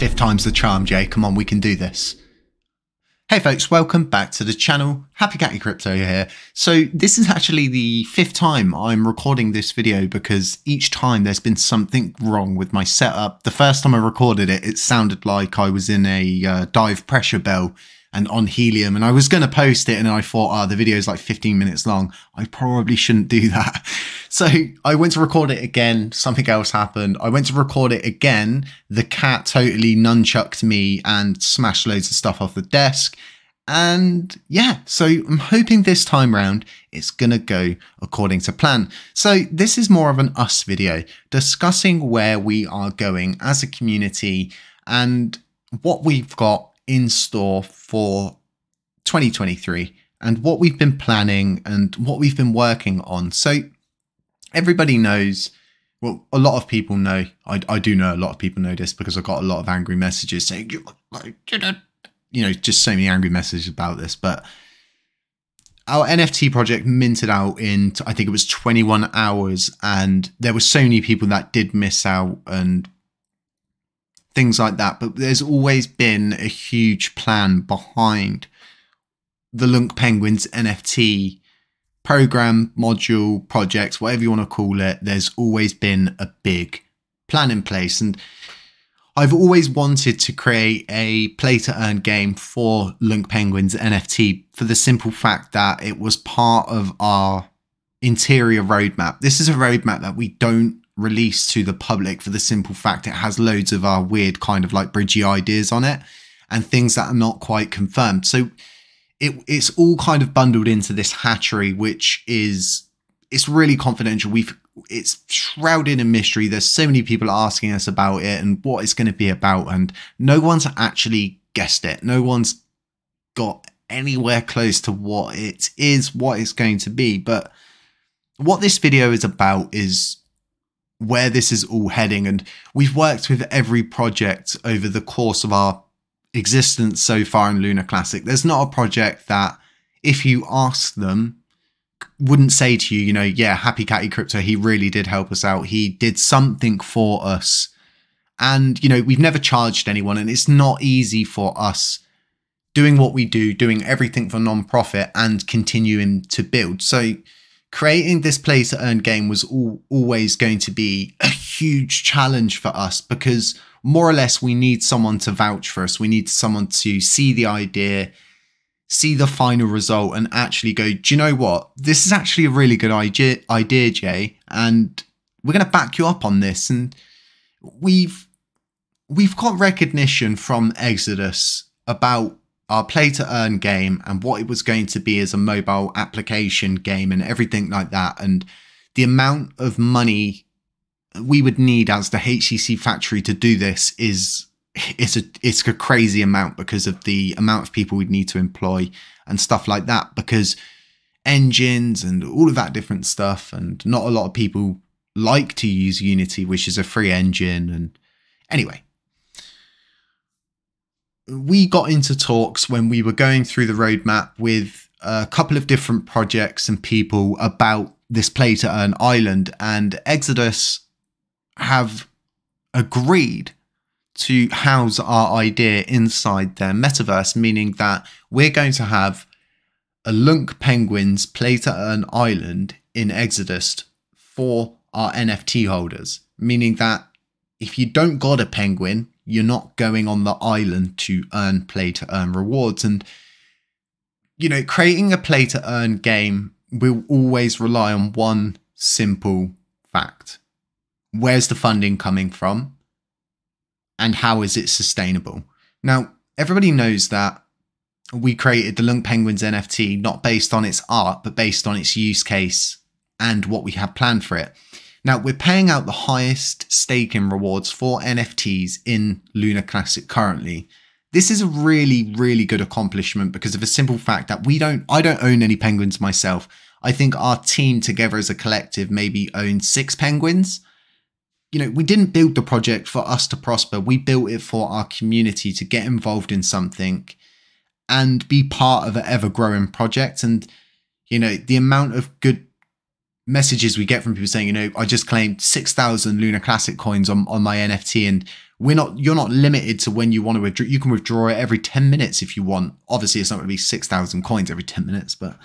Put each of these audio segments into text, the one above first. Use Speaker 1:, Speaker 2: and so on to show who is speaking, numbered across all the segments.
Speaker 1: Fifth time's the charm, Jay. Come on, we can do this. Hey folks, welcome back to the channel. Happy Catty Crypto here. So this is actually the fifth time I'm recording this video because each time there's been something wrong with my setup. The first time I recorded it, it sounded like I was in a dive pressure bell and on helium, and I was going to post it and I thought, the video is like 15 minutes long. I probably shouldn't do that. So I went to record it again. Something else happened. I went to record it again. The cat totally nunchucked me and smashed loads of stuff off the desk. And yeah, so I'm hoping this time round it's going to go according to plan. So this is more of an us video discussing where we are going as a community and what we've got in store for 2023 and what we've been planning and what we've been working on. So everybody knows, well, a lot of people know, I do know a lot of people know this because I got a lot of angry messages saying, you know, just so many angry messages about this, but our NFT project minted out in, I think it was 21 hours, and there were so many people that did miss out and things like that. But there's always been a huge plan behind the LUNC Penguins NFT program, module, project, whatever you want to call it. There's always been a big plan in place. And I've always wanted to create a play to earn game for LUNC Penguins NFT for the simple fact that it was part of our interior roadmap. This is a roadmap that we don't release to the public for the simple fact it has loads of our weird kind of like bridgy ideas on it and things that are not quite confirmed. So it's all kind of bundled into this hatchery, which is, it's really confidential. It's shrouded in mystery. There's so many people asking us about it and what it's going to be about, and no one's actually guessed it. No one's got anywhere close to what it is, what it's going to be. But what this video is about is where this is all heading, and we've worked with every project over the course of our existence so far in Lunar Classic. There's not a project that if you ask them wouldn't say to you, you know, yeah, Happy Catty Crypto, he really did help us out. He did something for us. And, you know, we've never charged anyone, and it's not easy for us doing what we do, doing everything for non-profit and continuing to build. So creating this play to earn game was always going to be a huge challenge for us because more or less we need someone to vouch for us. We need someone to see the idea, see the final result and actually go, do you know what? This is actually a really good idea, Jay, and we're going to back you up on this. And we've got recognition from Exodus about our play to earn game and what it was going to be as a mobile application game and everything like that. And the amount of money we would need as the HCC factory to do this it's a crazy amount because of the amount of people we'd need to employ and stuff like that, because engines and all of that different stuff, and not a lot of people like to use Unity, which is a free engine. And anyway, we got into talks when we were going through the roadmap with a couple of different projects and people about this play to earn island, and Exodus have agreed to house our idea inside their metaverse, meaning that we're going to have a LUNC Penguins play to earn island in Exodus for our NFT holders, meaning that if you don't got a penguin, you're not going on the island to earn play to earn rewards. And, you know, creating a play to earn game will always rely on one simple fact. Where's the funding coming from? And how is it sustainable? Now, everybody knows that we created the LUNC Penguins NFT not based on its art, but based on its use case and what we have planned for it. Now, we're paying out the highest staking rewards for NFTs in Lunar Classic currently. This is a really, really good accomplishment because of a simple fact that I don't own any penguins myself. I think our team together as a collective maybe owns 6 penguins. You know, we didn't build the project for us to prosper. We built it for our community to get involved in something and be part of an ever-growing project. And, you know, the amount of good messages we get from people saying, you know, I just claimed 6,000 Lunar Classic coins on my NFT and You're not limited to when you want to withdraw. You can withdraw it every 10 minutes if you want. Obviously, it's not going to be 6,000 coins every 10 minutes, but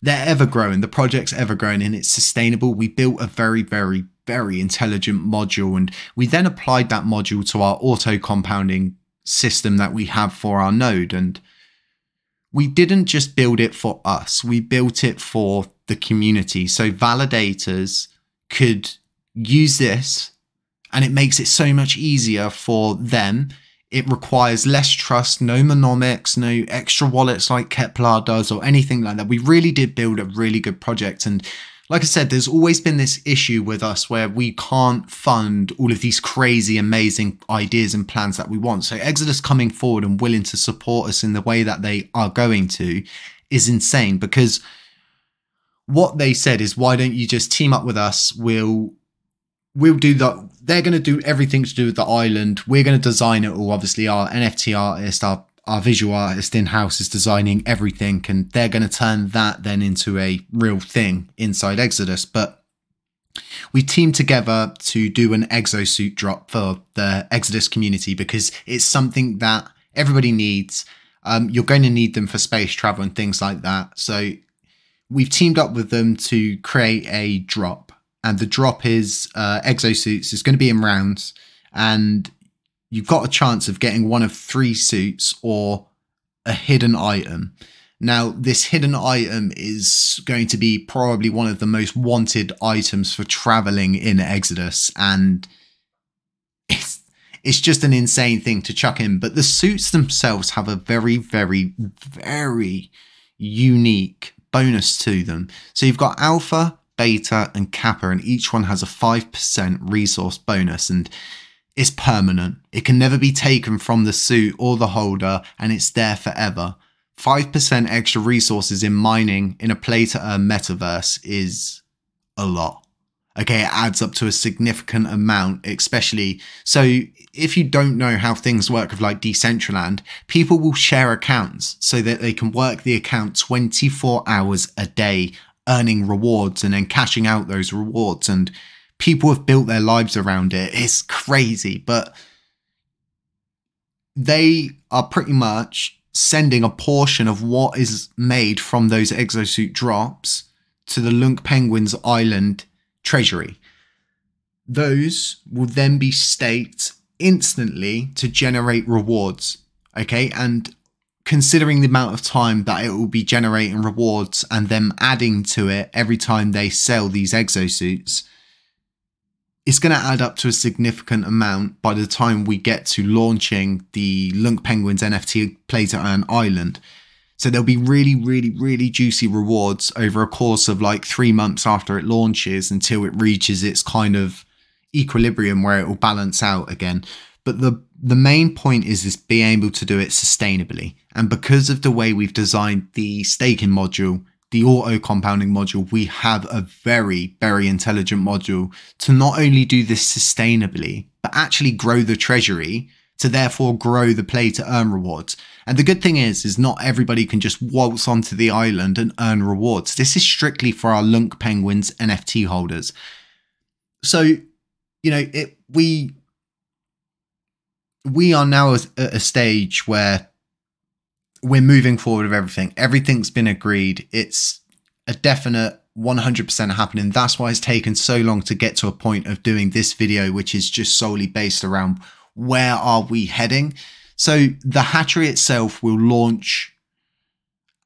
Speaker 1: they're ever growing. The project's ever growing and it's sustainable. We built a very, very, very intelligent module, and we then applied that module to our auto compounding system that we have for our node. And we didn't just build it for us. We built it for the community. So validators could use this, and it makes it so much easier for them. It requires less trust, no monomics, no extra wallets like Kepler does or anything like that. We really did build a really good project. And like I said, there's always been this issue with us where we can't fund all of these crazy, amazing ideas and plans that we want. So Exodus coming forward and willing to support us in the way that they are going to is insane, because what they said is, why don't you just team up with us? We'll do that. They're going to do everything to do with the island. We're going to design it all. Obviously, our NFT artist, our visual artist in-house is designing everything, and they're going to turn that then into a real thing inside Exodus. But we teamed together to do an exosuit drop for the Exodus community, because it's something that everybody needs. You're going to need them for space travel and things like that. So we've teamed up with them to create a drop. And the drop is exosuits. It's going to be in rounds, and you've got a chance of getting one of 3 suits or a hidden item. Now, this hidden item is going to be probably one of the most wanted items for traveling in Exodus, and it's just an insane thing to chuck in. But the suits themselves have a very, very, very unique bonus to them. So you've got Alpha, Beta and Kappa, and each one has a 5% resource bonus, and it's permanent. It can never be taken from the suit or the holder, and it's there forever. 5% extra resources in mining in a play-to-earn metaverse is a lot. Okay, it adds up to a significant amount, especially. So if you don't know how things work with like Decentraland, people will share accounts so that they can work the account 24 hours a day, earning rewards and then cashing out those rewards, and people have built their lives around it. It's crazy, but they are pretty much sending a portion of what is made from those exosuit drops to the LUNC Penguins Island treasury. Those will then be staked instantly to generate rewards. Okay, and considering the amount of time that it will be generating rewards and them adding to it every time they sell these exosuits, it's going to add up to a significant amount by the time we get to launching the LUNC Penguins NFT Play to Earn Island. So there'll be really, really, really juicy rewards over a course of like 3 months after it launches, until it reaches its kind of equilibrium where it will balance out again. But the main point is being able to do it sustainably. And because of the way we've designed the staking module, the auto compounding module, we have a very, very intelligent module to not only do this sustainably, but actually grow the treasury to therefore grow the play to earn rewards. And the good thing is not everybody can just waltz onto the island and earn rewards. This is strictly for our LUNC Penguins NFT holders. So, you know, we are now at a stage where we're moving forward with everything. Everything's been agreed. It's a definite 100% happening. That's why it's taken so long to get to a point of doing this video, which is just solely based around where are we heading. So the hatchery itself will launch,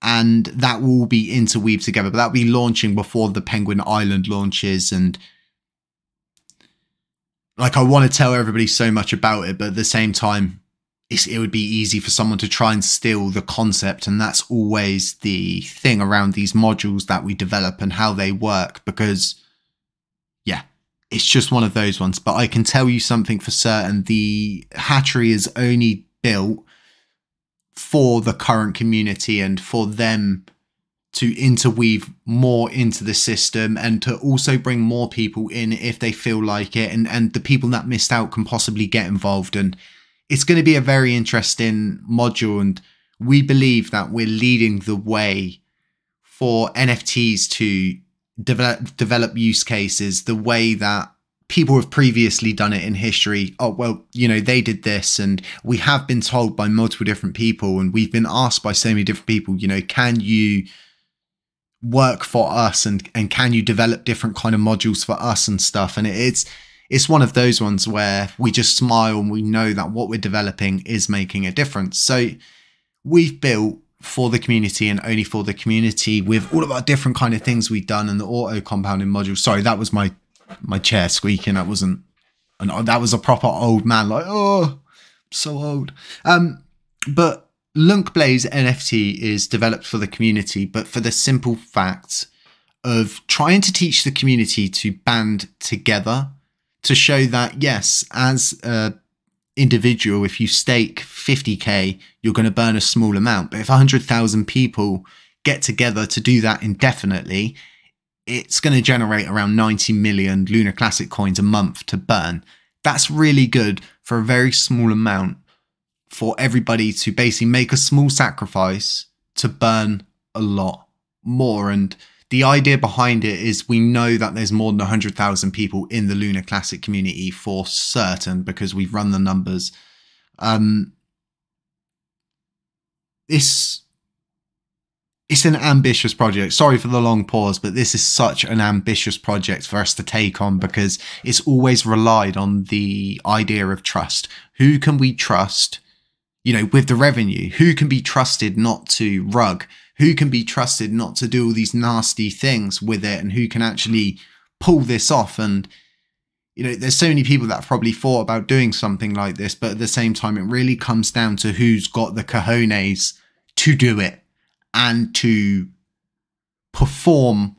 Speaker 1: and that will be interweaved together, but that'll be launching before the Penguin Island launches. And like, I want to tell everybody so much about it, but at the same time, it would be easy for someone to try and steal the concept. And that's always the thing around these modules that we develop and how they work, because yeah, it's just one of those ones. But I can tell you something for certain: the hatchery is only built for the current community and for them to interweave more into the system, and to also bring more people in if they feel like it, and the people that missed out can possibly get involved. And it's going to be a very interesting module, and we believe that we're leading the way for NFTs to develop use cases the way that people have previously done it in history. Oh, well, you know, they did this, and we have been told by multiple different people, and we've been asked by so many different people, you know, can you work for us, and can you develop different kind of modules for us and stuff? And it's one of those ones where we just smile and we know that what we're developing is making a difference. So we've built for the community and only for the community with all of our different kind of things we've done, and the auto compounding module. Sorry, that was my chair squeaking. That wasn't, that was a proper old man, like, oh, I'm so old. But LUNCBlazers NFT is developed for the community, but for the simple fact of trying to teach the community to band together, to show that, yes, as a individual, if you stake 50k, you're going to burn a small amount. But if 100,000 people get together to do that indefinitely, it's going to generate around 90 million Lunar Classic coins a month to burn. That's really good for a very small amount, for everybody to basically make a small sacrifice to burn a lot more. And the idea behind it is, we know that there's more than 100,000 people in the Lunar Classic community for certain, because we've run the numbers. It's an ambitious project. Sorry for the long pause, but this is such an ambitious project for us to take on, because it's always relied on the idea of trust. Who can we trust, you know, with the revenue? Who can be trusted not to rug? Who can be trusted not to do all these nasty things with it? And who can actually pull this off? And, you know, there's so many people that have probably thought about doing something like this, but at the same time, it really comes down to who's got the cojones to do it and to perform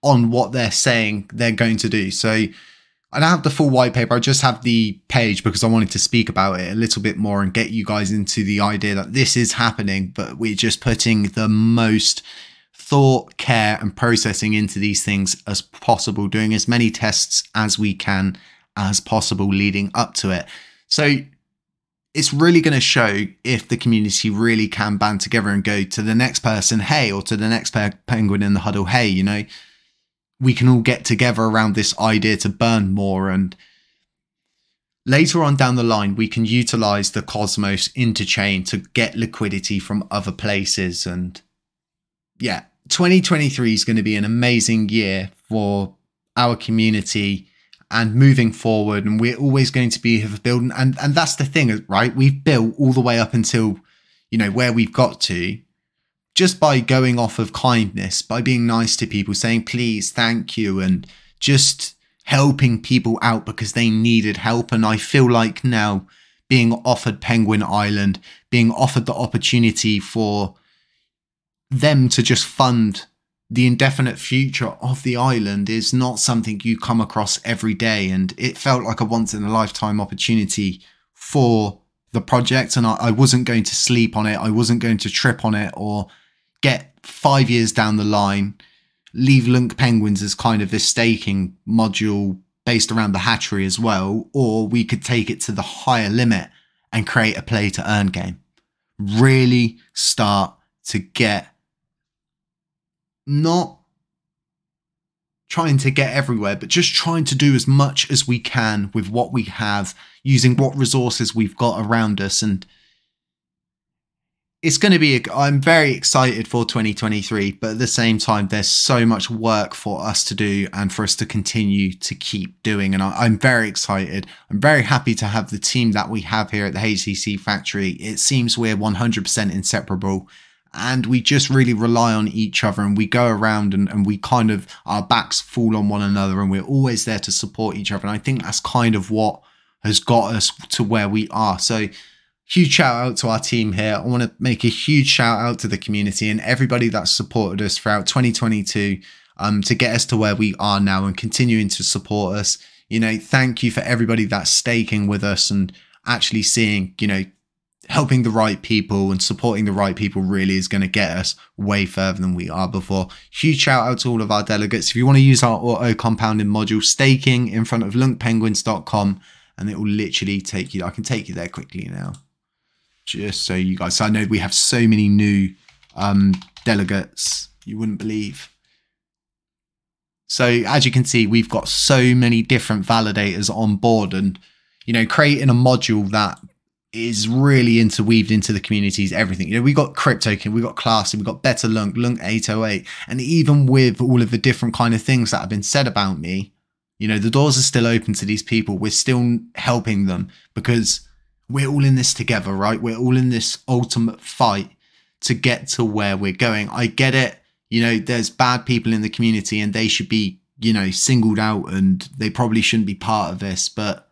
Speaker 1: on what they're saying they're going to do. So I don't have the full white paper. I just have the page because I wanted to speak about it a little bit more and get you guys into the idea that this is happening, but we're just putting the most thought, care and processing into these things as possible, doing as many tests as we can as possible leading up to it. So it's really going to show if the community really can band together and go to the next person, hey, or to the next penguin in the huddle, hey, you know, we can all get together around this idea to burn more. And later on down the line, we can utilize the Cosmos interchain to get liquidity from other places. And yeah, 2023 is going to be an amazing year for our community and moving forward. And we're always going to be building. And that's the thing, right? We've built all the way up until, you know, where we've got to, just by going off of kindness, by being nice to people, saying please, thank you, and just helping people out because they needed help. And I feel like now, being offered Penguin Island, being offered the opportunity for them to just fund the indefinite future of the island, is not something you come across every day. And it felt like a once in a lifetime opportunity for the project. And I wasn't going to sleep on it. I wasn't going to trip on it or get 5 years down the line, leave LUNC Penguins as kind of this staking module based around the hatchery as well. Or we could take it to the higher limit and create a play to earn game. Really start to get, not trying to get everywhere, but just trying to do as much as we can with what we have, using what resources we've got around us. And it's going to be, I'm very excited for 2023, but at the same time, there's so much work for us to do and for us to continue to keep doing. And I'm very excited. I'm very happy to have the team that we have here at the HCC factory. It seems we're 100% inseparable, and we just really rely on each other, and we go around and we kind of, our backs fall on one another, and we're always there to support each other. And I think that's kind of what has got us to where we are. So huge shout out to our team here. I want to make a huge shout out to the community and everybody that's supported us throughout 2022 to get us to where we are now and continuing to support us. You know, thank you for everybody that's staking with us and actually seeing, you know, helping the right people and supporting the right people really is going to get us way further than we are before. Huge shout out to all of our delegates. If you want to use our auto compounding module, staking in front of luncpenguins.com, and it will literally take you, I can take you there quickly now, just so you guys, so I know we have so many new delegates, you wouldn't believe. So as you can see, we've got so many different validators on board, and, you know, creating a module that is really interweaved into the communities, everything. You know, we got CryptoKing, we got Classy, we got Better LUNC, LUNC 808, and even with all of the different kind of things that have been said about me, you know, the doors are still open to these people. We're still helping them because we're all in this together, right? We're all in this ultimate fight to get to where we're going. I get it. You know, there's bad people in the community and they should be, you know, singled out and they probably shouldn't be part of this. But,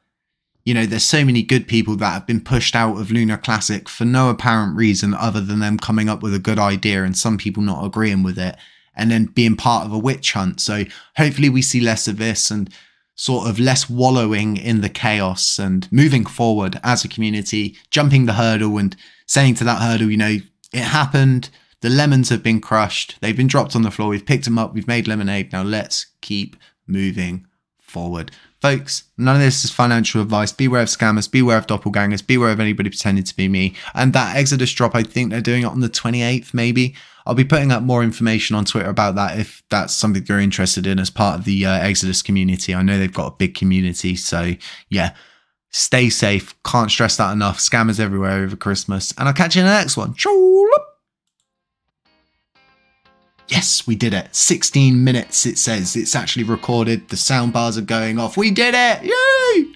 Speaker 1: you know, there's so many good people that have been pushed out of Lunar Classic for no apparent reason other than them coming up with a good idea and some people not agreeing with it and then being part of a witch hunt. So hopefully we see less of this and sort of less wallowing in the chaos and moving forward as a community, jumping the hurdle and saying to that hurdle, you know, it happened. The lemons have been crushed. They've been dropped on the floor. We've picked them up. We've made lemonade. Now let's keep moving forward. Folks, none of this is financial advice. Beware of scammers. Beware of doppelgangers. Beware of anybody pretending to be me. And that Exodus drop, I think they're doing it on the 28th, maybe. I'll be putting up more information on Twitter about that if that's something you're interested in as part of the Exodus community. I know they've got a big community. So, yeah, stay safe. Can't stress that enough. Scammers everywhere over Christmas. And I'll catch you in the next one. Yes, we did it. 16 minutes, it says. It's actually recorded. The sound bars are going off. We did it! Yay!